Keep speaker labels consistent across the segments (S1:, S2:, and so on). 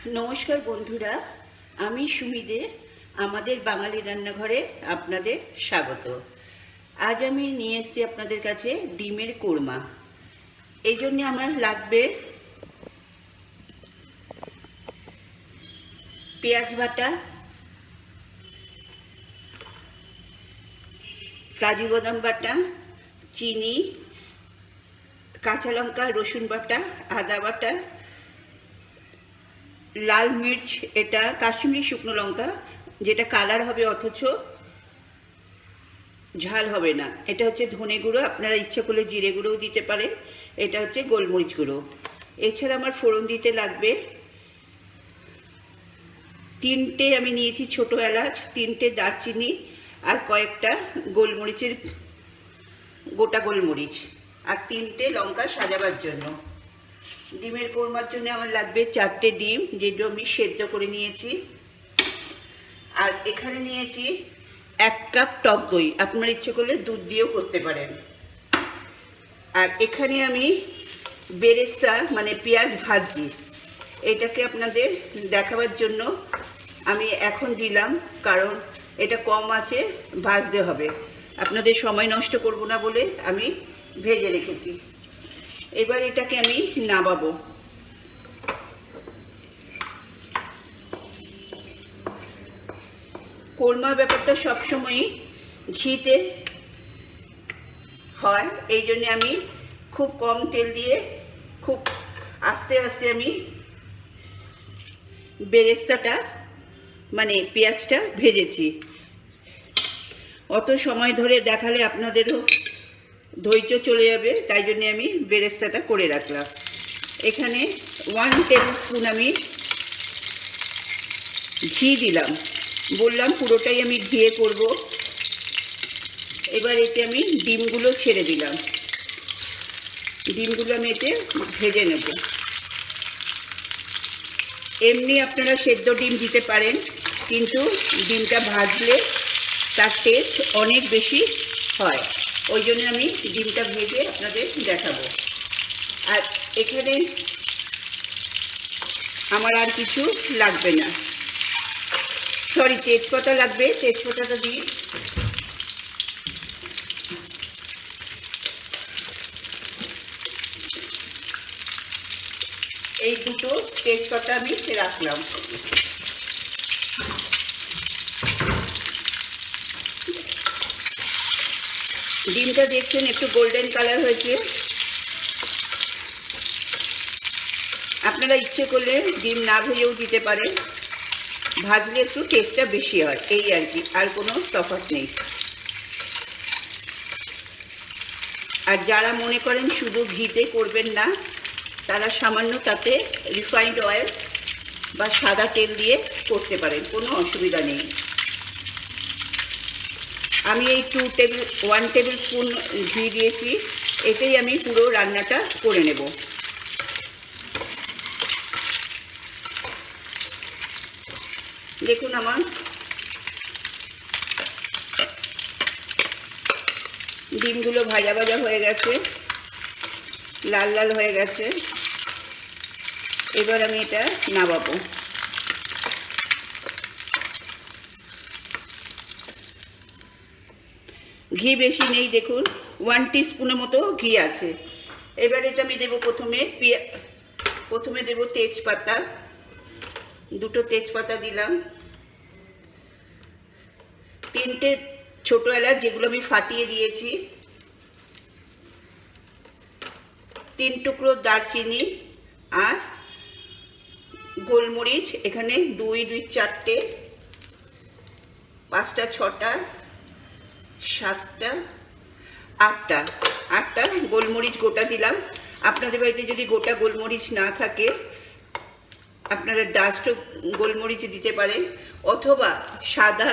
S1: नमस्कार बंधुरा आमी सुमी दे आमादेर बांगाली रान्नाघरे आपनादेर स्वागत। आज आमी निये एसेछि आपनादेर काछे डिमेर कोरमा। एई जन्य आमार लागबे पेঁয়াজ बाटा, काजू बादाम बाटा, चीनी, काँचा लंका, रसुन बाटा, आदा बाटा, लाल मिर्च, এটা কাশ্মীরি শুকনো লঙ্কা যেটা কালার হবে অথচ ঝাল হবে না। এটা হচ্ছে ধনে গুঁড়ো, আপনারা ইচ্ছা করলে জিরে গুঁড়োও দিতে পারেন। এটা হচ্ছে গোলমরিচ গুঁড়ো। এছাড়া আমার ফোড়ন দিতে লাগবে তিনটে আমি নিয়েছি ছোট এলাচ, তিনটে দারচিনি আর কয়েকটা গোলমরিচের গোটা গোলমরিচ আর তিনটে লঙ্কা সাজাবার জন্য। ডিমের কোরমার জন্য আমার লাগবে 4টে ডিম, যেগুলো আমি সেদ্ধ করে নিয়েছি। আর এখানে নিয়েছি 1 কাপ টক দই, আপনার ইচ্ছে করলে দুধ দিয়েও করতে পারেন। আর এখানে আমি বেরেস্তা মানে পেঁয়াজ ভাজি, এটাকে আপনাদের দেখাবার জন্য আমি এখন দিলাম, কারণ এটা কম আছে ভাজতে হবে। আপনাদের সময় নষ্ট করব না বলে আমি ভেজে রেখেছি। এবার এটাকে আমি নামাবো। কোরমা ব্যাপারটা সবসময় ঘিতে হয়, এই জন্য আমি খুব কম তেল দিয়ে খুব আস্তে আস্তে আমি বেরেস্তাটা মানে পেঁয়াজটা ভেজেছি। অত সময় ধরে দেখালে আপনাদেরও ধৈর্য চলে যাবে, তাই জন্য আমি বেরেস্তাটা করে রাখলাম। এখানে 1 টেবিল স্পুন আমি ঘি দিলাম, বললাম পুরোটাই আমি ঘিয়ে করব। এবার এতে আমি ডিমগুলো ছেড়ে দিলাম, ডিমগুলো আমি এতে ভেজে নেব। এমনি আপনারা সেদ্ধ ডিম দিতে পারেন, কিন্তু ডিমটা ভাজলে তার টেস্ট অনেক বেশি হয়, ওই জন্য আমি ডিমটা ভেজে আপনাদের দেখাবো। আর এখানে আমার আর কিছু লাগবে না, সরি তেজপাতা লাগবে, তেজপাতাটা দিই। এই দুটো তেজপাতা আমি রাখলাম। ডিমটা দেখছেন একটু গোল্ডেন কালার হয়েছে। আপনারা ইচ্ছে করলে ডিম না ভেজেও দিতে পারেন, ভাজলে একটু টেস্টটা বেশি হয়, এই আর কি, আর কোনো তফাৎ নেই। আর যারা মনে করেন শুধু ঘিতে করবেন না, তারা সামান্য তাতে রিফাইন্ড অয়েল বা সাদা তেল দিয়ে করতে পারেন, কোনো অসুবিধা নেই। আমি এই 1 টেবিল স্পুন ঘি দিয়েছি, এতেই আমি পুরো রান্নাটা করে নেব। দেখুন আমার ডিমগুলো ভাজা ভাজা হয়ে গেছে, লাল লাল হয়ে গেছে। এবার আমি এটা নামাবো। ঘি বেশি নেই, দেখুন 1 টিস্পুনের মতো ঘি আছে। এবার এটা আমি দেবো প্রথমে দেবো তেজপাতা, 2টো তেজপাতা দিলাম, 3টে ছোট এলাচ যেগুলো আমি ফাটিয়ে দিয়েছি, 3 টুকরো দারচিনি আর গোলমরিচ, এখানে 2, 4টে, 5টা, 6টা, 7টা, 8টা গোলমরিচ গোটা দিলাম। আপনাদের বাড়িতে যদি গোটা গোলমরিচ না থাকে আপনারা ডাস্ট গোলমরিচ দিতে পারেন, অথবা সাদা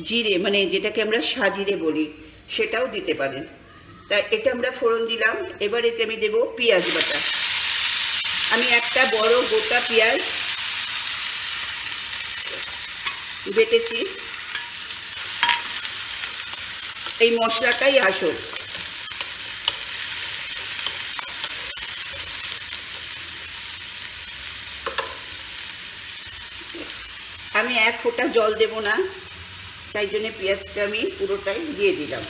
S1: জিরে মানে যেটাকে আমরা সাজিরে বলি সেটাও দিতে পারেন। তাই এটা আমরা ফোড়ন দিলাম। এবার এতে আমি দেবো পেঁয়াজ বাটা। আমি একটা বড় গোটা পেঁয়াজ বেটেছি। এই মশলাটাই আসল। আমি এক ফোঁটা জল দেব না, তাই জন্য পেঁয়াজটা আমি পুরোটাই দিয়ে দিলাম।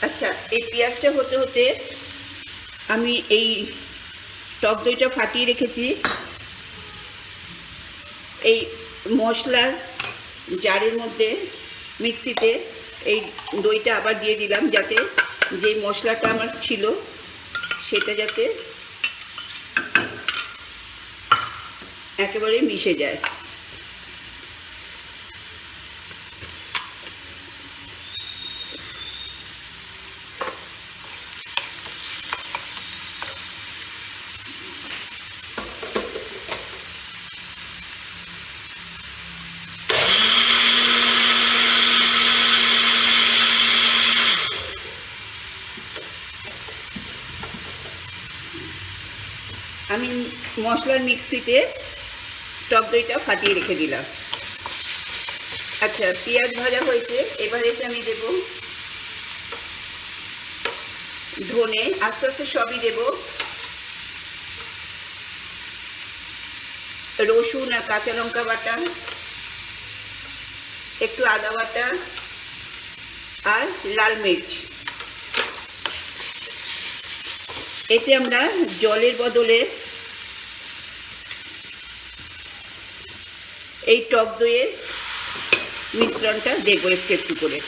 S1: আচ্ছা, এই পেঁয়াজটা হতে হতে আমি এই টক দইটা ফাটিয়ে রেখেছি, এই মশলার জারের মধ্যে মিক্সিতে এই দইটা আবার দিয়ে দিলাম, যাতে যে মশলাটা আমার ছিল সেটা যাতে একেবারে মিশে যায়। আমি মশলার মিক্সিতে টক দইটা ফাটিয়ে রেখে দিলাম। আচ্ছা, পেঁয়াজ ভাজা হয়েছে, এবারে আমি দেব ধনে, আস্তে আস্তে সবই দেব, রসুন আর কাঁচা লঙ্কা বাটা, একটু আদা বাটা আর লাল মির্চ। এতে আমরা জলের বদলে এই টক দইয়ের মিশ্রণটা দেবো একটু একটু করে।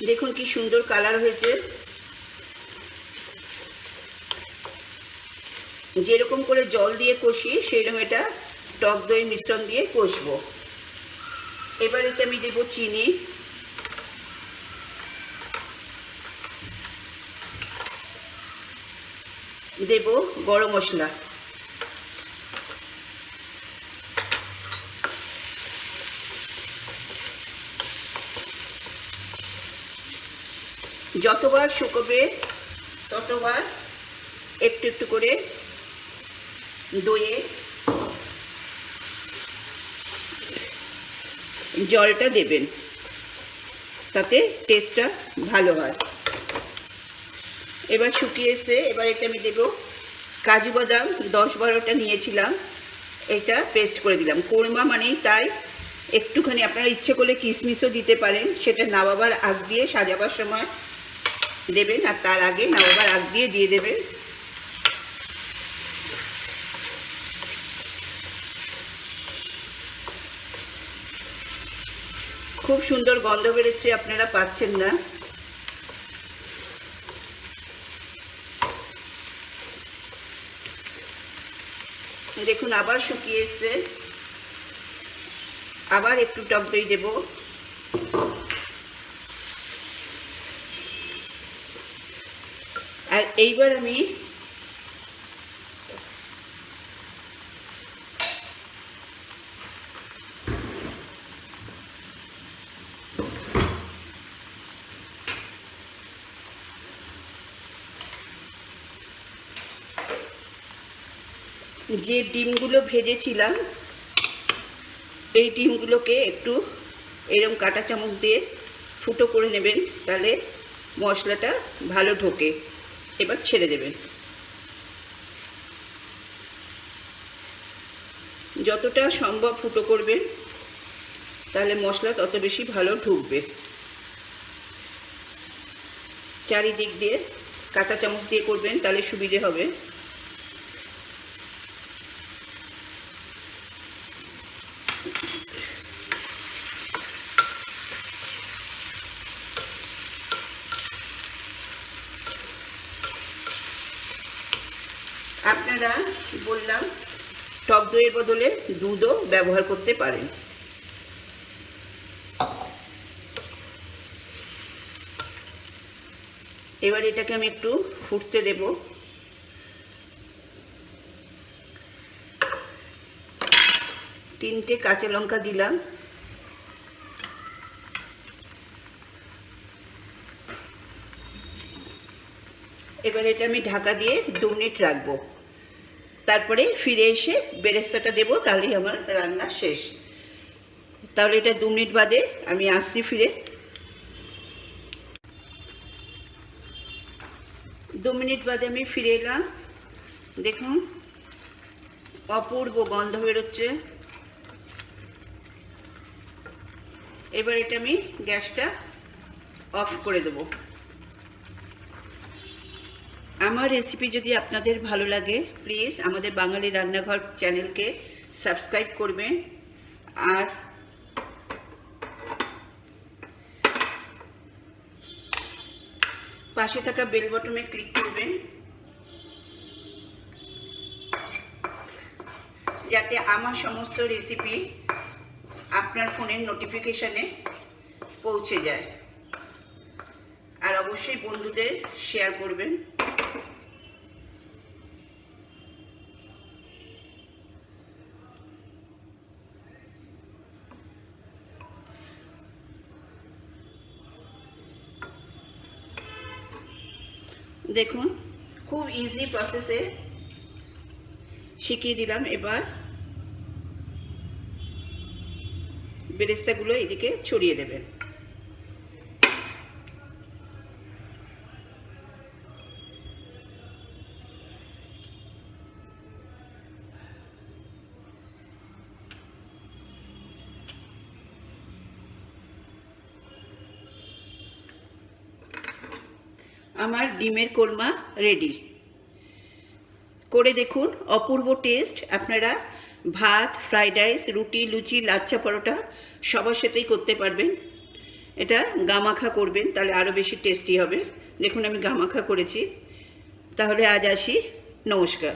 S1: দেখুন কি সুন্দর কালার হয়েছে। যেরকম করে জল দিয়ে কষি সেরকম এটা টক দই মিশ্রণ দিয়ে কষবো। এবার এতে আমি দেবো চিনি, দেব গরম মশলা, যতবার শুকোবে ততবার একটু একটু করে দইয়ে জলটা দেবেন, তাতে টেস্টটা ভালো হয়। এবার শুকিয়ে এসে এবার এটা আমি দেবো কাজু বাদাম 10-12টা নিয়েছিলাম, এটা পেস্ট করে দিলাম। কোরমা মানেই তাই একটুখানি আপনারা ইচ্ছে করলে কিশমিশও দিতে পারেন, সেটা নামাবার আগ দিয়ে সাজাবার সময় দেবেন, আর তার আগে নামাবার আগ দিয়ে দেবেন। খুব সুন্দর গন্ধ বেরোচ্ছে, আপনারা পাচ্ছেন না? দেখুন আবার শুকিয়ে এসছে, আবার একটু টক দই দেব, আর এইবার আমি যে ডিমগুলো ভেজেছিলাম এই ডিমগুলোকে একটু এরকম কাঁটা চামচ দিয়ে ফুটো করে নেবেন, তাহলে মশলাটা ভালো ঢোকে। এবার ছেড়ে দেবেন, যতটা সম্ভব ফুটো করবেন তাহলে মশলা তত বেশি ভালো ঢুকবে। চারিদিক দিয়ে কাঁটা চামচ দিয়ে করবেন, তাহলে সুবিধে হবে। আপনারা বললাম টক দইয়ের বদলে দুধও ব্যবহার করতে পারেন। এবার এটাকে আমি একটু ফুটতে দেব। তিনটে কাঁচা লঙ্কা দিলাম, এবার এটা আমি ঢাকা দিয়ে 2 মিনিট রাখবো, তারপরে ফিরে এসে বেরেস্তাটা দেবো, তাহলেই আমার রান্না শেষ। তাহলে এটা 2 মিনিট বাদে আমি আসছি ফিরে। 2 মিনিট বাদে আমি ফিরে এলাম। দেখুন অপূর্ব গন্ধ বেরোচ্ছে। এবার এটা আমি গ্যাসটা অফ করে দেব। আমার রেসিপি যদি আপনাদের ভালো লাগে প্লিজ আমাদের বাঙালি রান্নাঘর চ্যানেলকে সাবস্ক্রাইব করবেন আর পাশে থাকা বেল বাটনে ক্লিক করবেন যাতে আমার সমস্ত রেসিপি আপনার ফোনের নোটিফিকেশনে পৌঁছে যায়। আর অবশ্যই বন্ধুদের শেয়ার করবেন। দেখুন খুব ইজি প্রসেসে শিখিয়ে দিলাম। এবার বেরেস্তাগুলো এদিকে ছড়িয়ে দেবেন। আমার ডিমের কোরমা রেডি। করে দেখুন, অপূর্ব টেস্ট। আপনারা ভাত, ফ্রাইড রাইস, রুটি, লুচি, লাচ্ছা পরোটা সবার সাথেই করতে পারবেন। এটা গামাখা করবেন, তাহলে আরও বেশি টেস্টি হবে। দেখুন আমি গামাখা করেছি। তাহলে আজ আসি, নমস্কার।